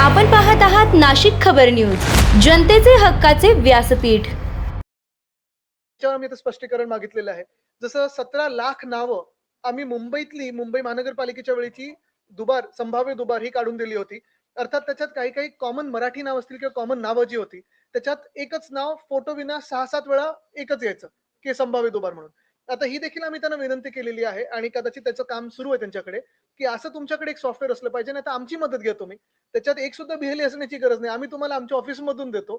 आपण पाहत आहात नाशिक खबर न्यूज, जनतेचे हक्काचे व्यासपीठ। त्याच्यावर मी स्पष्टीकरण मागितलेलं आहे। जसं 17 लाख नावं आम्ही मुंबई महानगरपालिकेच्या वेळीची संभाव्य दुबार ही काढून दिली होती। अर्थात त्याच्यात काही कॉमन मराठी नाव असतील किंवा कॉमन नावं जी होती, त्याच्यात एकच नाव फोटो विना 6-7 वेळा एकच यायचं, की संभाव्य दुबार म्हणून। आता ही देखील आम्ही त्यांना विनंती केलेली आहे आणि कदाचित त्याचं काम सुरू आहे त्यांच्याकडे, की असं तुमच्याकडे एक सॉफ्टवेअर असलं पाहिजे, नाहीतर आमची मदत घ्या तुम्ही। त्याच्यात एक सुद्धा बिहली असण्याची गरज नाही। आम्ही तुम्हाला आमच्या ऑफिसमधून देतो।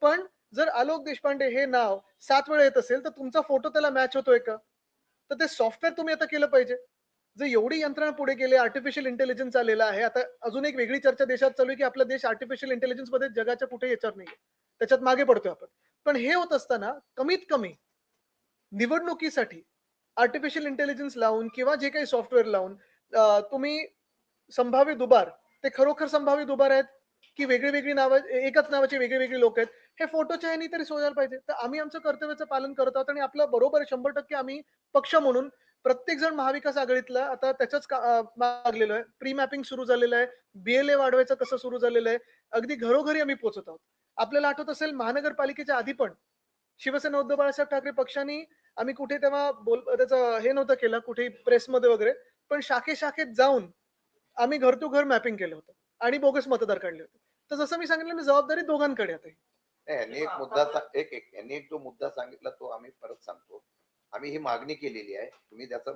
पण जर आलोक देशपांडे हे नाव 7 वेळा येत असेल, तर तुमचा फोटो त्याला मॅच होतोय का? तर ते सॉफ्टवेअर तुम्ही आता केलं पाहिजे। जर एवढी यंत्रणा पुढे गेली, आर्टिफिशियल इंटेलिजन्स आलेला आहे। आता अजून एक वेगळी चर्चा देशात चालू आहे, की आपला देश आर्टिफिशियल इंटेलिजन्समध्ये जगाच्या कुठेही याच्यावर नाहीये। त्याच्यात मागे पडतोय आपण। पण हे होत असताना कमीत कमी निवडणुकीसाठी आर्टिफिशियल इंटेलिजन्स लावून किंवा जे काही सॉफ्टवेअर लावून तुम्ही संभाव्य दुबार, ते खरोखर संभाव्य दुबार आहेत, की वेगळी-वेगळी नावं एकाच नावाचे वेगळे-वेगळे लोक आहेत, हे फोटोच्या ह्यानी तरी शोधायला पाहिजे। तर आम्ही आमचं कर्तव्याचं पालन करत आहोत आणि आपलं बरोबर आहे 100% आम्ही पक्ष म्हणून प्रत्येक जण महाविकास आघाडीतला आता त्याच्याच मागलेलो आहे। प्री मॅपिंग सुरू झालेलं आहे, BLA वाढवायचं कसं सुरू झालेलं आहे, अगदी घरोघरी आम्ही पोहोचत आहोत। आपल्याला आठवत असेल महानगरपालिकेच्या आधी पण शिवसेना उद्धव बाळासाहेब ठाकरे पक्षाने आम्ही कुठे तेव्हा त्याचं हे नव्हतं केलं कुठे प्रेसमध्ये वगैरे, पण शाखेत जाऊन आम्ही घर टू घर मॅपिंग केलं होतं आणि बोगस मतदार काढले होते। तर जसं मी सांगितलं ना, जबाबदारी दोघांकडे आहे. नाही, यांनी एक मुद्दा यांनी एक जो मुद्दा सांगितला तो आम्ही परत सांगतो। आम्ही ही मागणी केलेली आहे, तुम्ही त्याचा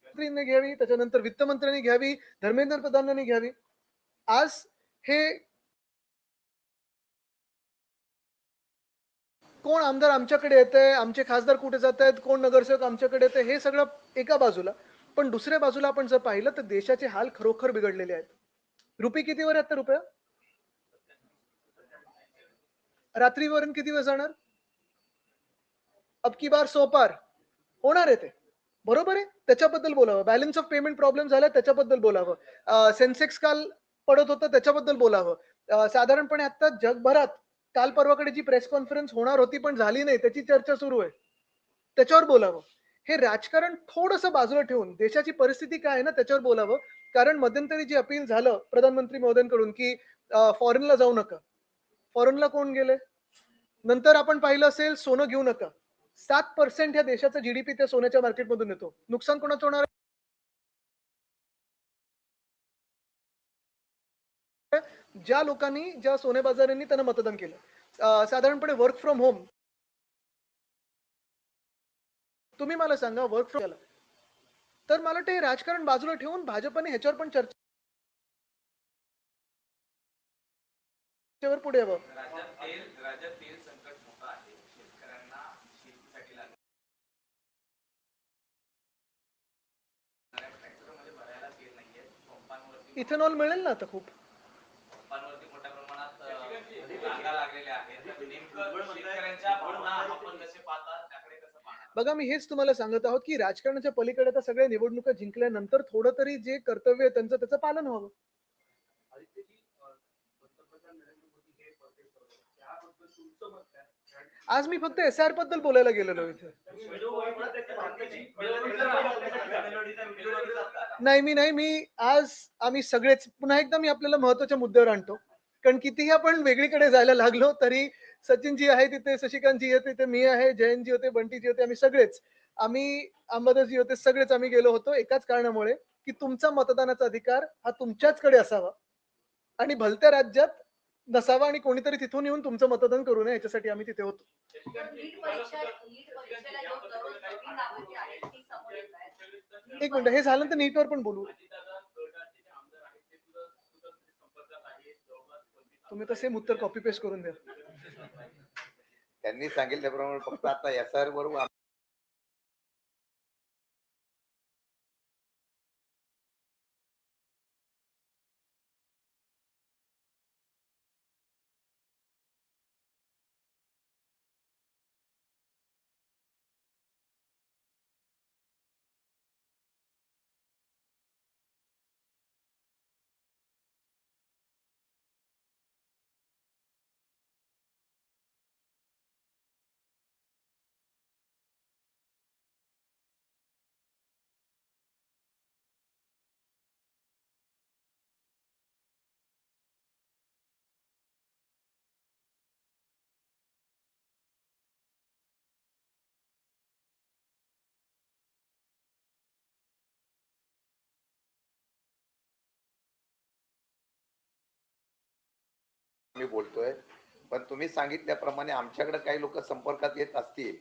मंत्रीने घ्यावी, त्याच्यानंतर वित्तमंत्र्यांनी घ्यावी, धर्मेंद्र प्रधानांनी घ्यावी। आज हे कोण आमदार आमच्याकडे येतंय, आमचे खासदार कुठे जातायत, कोण नगरसेवक आमच्याकडे येतंय, हे सगळं एका बाजूला। पण दुसऱ्या बाजूला आपण जर पाहिलं तर देशाचे हाल खरोखर बिघडलेले आहेत। रुपये कितीवर आहे आता रुपया? रात्रीवरून किती वेळ जाणार? अब की बार 100 पार होणार आहे ते। बरोबर आहे, त्याच्याबद्दल बोलावं। बॅलन्स ऑफ पेमेंट प्रॉब्लेम झाला त्याच्याबद्दल बोलावं। सेन्सेक्स काल पडत होतं त्याच्याबद्दल बोलावं। साधारणपणे आता जगभरात काल परवाकडे जी प्रेस कॉन्फरन्स होणार होती पण झाली नाही, त्याची चर्चा सुरू आहे। त्याच्यावर बोलावं। हे राजकारण थोडंसं बाजूला ठेवून देशाची परिस्थिती काय आहे ना त्याच्यावर बोलावं। कारण मध्यंतरी जी अपील झालं प्रधानमंत्री महोदयांकडून, की फॉरेनला जाऊ नका। फॉरेनला कोण गेले? नंतर आपण पाहिलं असेल सोनं घेऊ नका। 7% ह्या देशाचा जीडीपी त्या सोन्याच्या मार्केटमधून येतो। नुकसान कोणाचं होणार आहे? ज्या लोकांनी, ज्या सोने बाजारांनी त्यांना मतदान केलं। साधारणपणे वर्क फ्रॉम होम तुम्ही मला सांगा वर्क फ्रॉम तर मला ते राजकारण बाजूला ठेवून भाजपने ह्याच्यावर पण चर्चेवर पुढे यावं। राज्यात तेल संकट मोठं आहे, शेतकऱ्यांना शेतीसाठी लागणाऱ्या ट्रॅक्टरमध्ये भरायला तेल नाहीये, पंपांवरती इथेनॉल मिळेल ना आता खूप। मोठ्या प्रमाणात रांगा लागलेल्या आहेत। नेमकं शेतकऱ्यांच्या भावना आपण कसे पाहता, त्याकडे कसं पाहता? बघा, मी हेच तुम्हाला सांगत आहोत, की राजकारणाच्या पलीकडे आता सगळ्या निवडणुका जिंकल्यानंतर थोडं तरी जे कर्तव्य आहे त्यांचं त्याचं पालन व्हावं। आज मी फक्त SIR बद्दल बोलायला गेलेलो इथे। नाही, आज आम्ही सगळेच पुन्हा एकदा मी आपल्याला महत्त्वाच्या मुद्द्यावर आणतो। कारण कितीही आपण वेगळीकडे जायला लागलो तरी सचिनजी आहे तिथे, शशिकांतजी आहे तिथे, मी आहे, जयंतजी होते, बंटीजी होते, आम्ही सगळेच, अंबादासजी होते, सगळेच आम्ही गेलो होतो एकाच कारणामुळे, की तुमचा मतदानाचा अधिकार हा तुमच्याचकडे असावा आणि भलत्या राज्यात नसावा आणि कोणीतरी तिथून येऊन तुमचं मतदान करू नये याच्यासाठी आम्ही तिथे होतो। एक मिनिट, हे झालं तर नीटवर पण बोलू। तुम्ही तर सेम उत्तर कॉपी पेस्ट करून द्या। त्यांनी सांगितल्याप्रमाणे फक्त आता SR बरोबर मी बोलतोय, पण तुम्ही सांगितल्याप्रमाणे आमच्याकडे काही लोक संपर्कात येत असतील.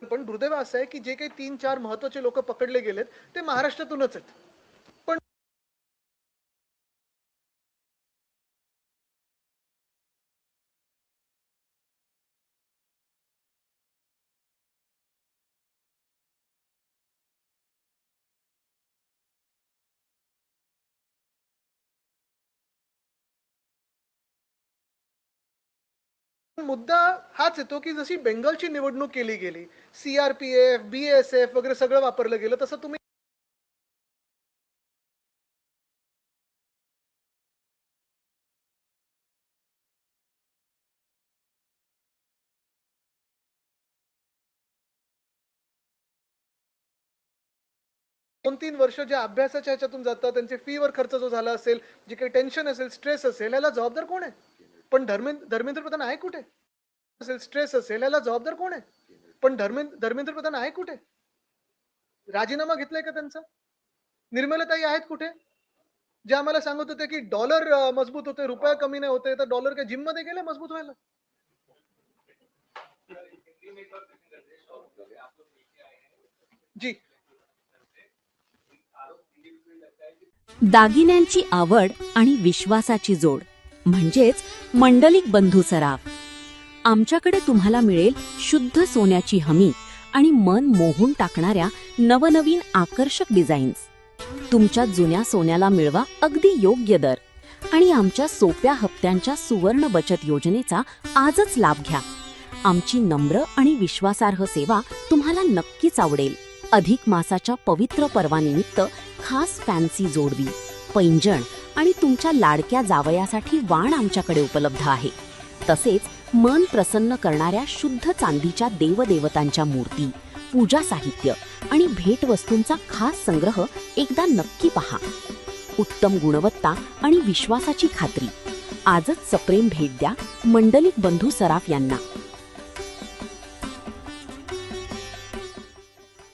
पण दुर्दैव असं आहे की जे काही 3-4 महत्वाचे लोक पकडले गेलेत ते महाराष्ट्रातूनच आहेत. पण मुद्दा हाच येतो की जशी बेंगलची निवडणूक केली गेली, सीआरपीएफ, बीएसएफ वगैरे सगळं वापरलं गेलं, तसं तुम्ही 2-3 वर्ष ज्या अभ्यासाच्या ह्याच्यातून जातात, त्यांचे फीवर खर्च जो झाला असेल, जे काही टेन्शन असेल, स्ट्रेस असेल, याला जबाबदार कोण आहे? पण धर्मेंद्र प्रधान आहे कुठे? असेल स्ट्रेस असेल, याला जबाबदार कोण आहे? पण धर्मेंद्र प्रधान आहे कुठे? राजीनामा घेतलाय का त्यांचा? निर्मलाताई आहेत कुठे? जे आम्हाला सांगत होते की डॉलर मजबूत होते, रुपया कमी नाही होते, तर डॉलर काय जिम मध्ये गेले मजबूत व्हायला? जी. दागिन्यांची आवड आणि विश्वासाची जोड म्हणजेच मंडलिक बंधू सराफ. आमच्याकडे तुम्हाला मिळेल शुद्ध सोन्याची हमी आणि मन मोहून टाकणाऱ्या नवनवीन आकर्षक डिझाईन्स. तुमच्या जुन्या सोन्याला मिळवा अगदी योग्य दर आणि आमच्या सोप्या हप्त्यांच्या सुवर्ण बचत योजनेचा आजच लाभ घ्या. आमची नम्र आणि विश्वासार्ह सेवा तुम्हाला नक्कीच आवडेल. अधिक मासाच्या पवित्र पर्वानिमित्त खास फॅन्सी जोडवी, पैंजण आणि तुमच्या लाडक्या जावयासाठी वाण आमच्याकडे उपलब्ध आहे. तसेच मन प्रसन्न करणाऱ्या शुद्ध चांदीच्या देवदेवतांच्या मूर्ती, पूजा साहित्य आणि भेटवस्तूंचा खास संग्रह एकदा नक्की पहा. उत्तम गुणवत्ता आणि विश्वासाची खात्री. आजच सप्रेम भेट द्या मंडलिक बंधू सराफ यांना.